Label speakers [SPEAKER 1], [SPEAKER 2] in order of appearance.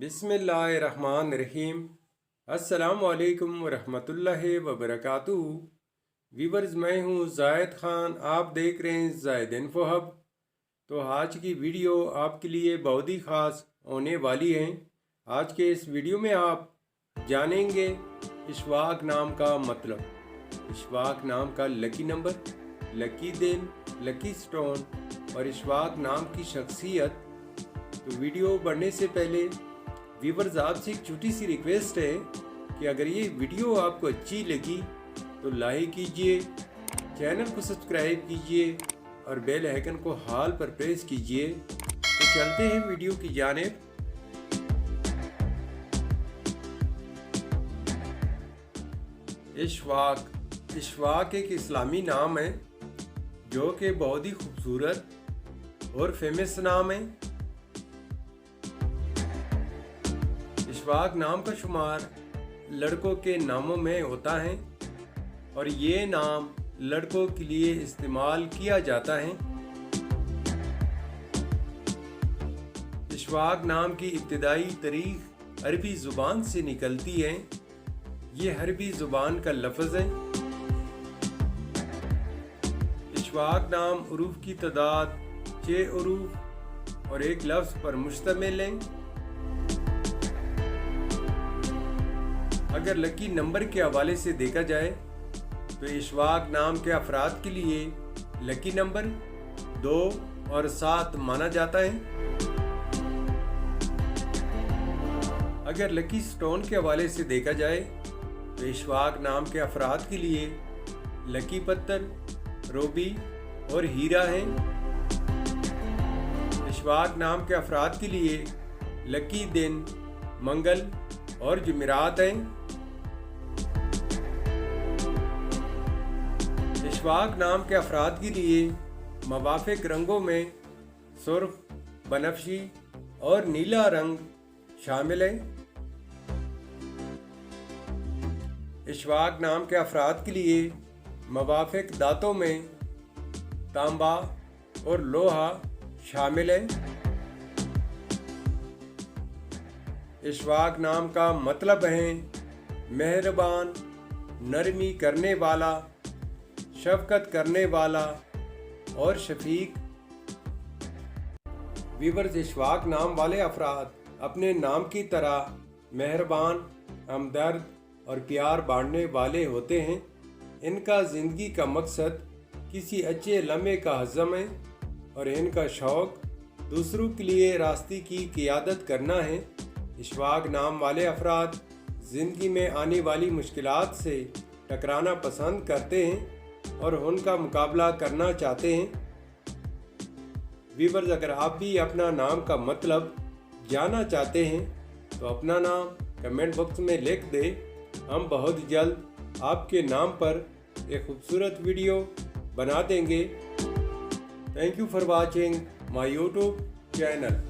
[SPEAKER 1] बिस्मिल्लाहिर्रहमानिर्रहीम। अस्सलामु अलैकुम वरहमतुल्लाहि वबरकातुहू। वीवर्स, मैं हूँ जायद ख़ान, आप देख रहे हैं जायद इन्फो हब। तो आज की वीडियो आपके लिए बहुत ही ख़ास होने वाली है। आज के इस वीडियो में आप जानेंगे इशफाक नाम का मतलब, इशफाक नाम का लकी नंबर, लकी दिन, लकी स्टोन और इशफाक नाम की शख्सियत। तो वीडियो बढ़ने से पहले व्यूवर्स, आपसे एक छोटी सी रिक्वेस्ट है कि अगर ये वीडियो आपको अच्छी लगी तो लाइक कीजिए, चैनल को सब्सक्राइब कीजिए और बेल आइकन को हाल पर प्रेस कीजिए। तो चलते हैं वीडियो की जानिब। इशफाक एक इस्लामी नाम है जो कि बहुत ही खूबसूरत और फेमस नाम है। इशफाक नाम का शुमार लड़कों के नामों में होता है और ये नाम लड़कों के लिए इस्तेमाल किया जाता है। इशफाक नाम की इब्तिदाई तारीख अरबी ज़ुबान से निकलती है। ये अरबी ज़ुबान का लफ्ज़ है। इशफाक नाम उरूफ की तादाद 6 उरूफ और एक लफ्ज़ पर मुश्तमिल है। अगर लकी नंबर के हवाले से देखा जाए तो इशफाक नाम के अफराद के लिए लकी नंबर 2 और 7 माना जाता है। अगर लकी स्टोन के हवाले से देखा जाए तो इशफाक नाम के अफराद के लिए लकी पत्थर, रूबी और हीरा है। इशफाक नाम के अफराद के लिए लकी दिन मंगल और जुमेरात हैं। इशफाक नाम के अफराद के लिए मवाफिक रंगों में सुर्ख, बनफशी और नीला रंग शामिल है। इशफाक नाम के अफराद के लिए मवाफिक दांतों में तांबा और लोहा शामिल है। इशफाक नाम का मतलब है मेहरबान, नरमी करने वाला, शफकत करने वाला और शफीक। व्यूअर्स, इशफाक नाम वाले अफराद अपने नाम की तरह मेहरबान, हमदर्द और प्यार बांटने वाले होते हैं। इनका ज़िंदगी का मकसद किसी अच्छे लम्हे का हज़म है और इनका शौक़ दूसरों के लिए रास्ते की क़ियादत करना है। इशफाक नाम वाले अफराद ज़िंदगी में आने वाली मुश्किलात से टकराना पसंद करते हैं और उनका मुकाबला करना चाहते हैं। व्यूअर्स, अगर आप भी अपना नाम का मतलब जानना चाहते हैं तो अपना नाम कमेंट बॉक्स में लिख दें। हम बहुत जल्द आपके नाम पर एक खूबसूरत वीडियो बना देंगे। Thank you for watching my YouTube channel.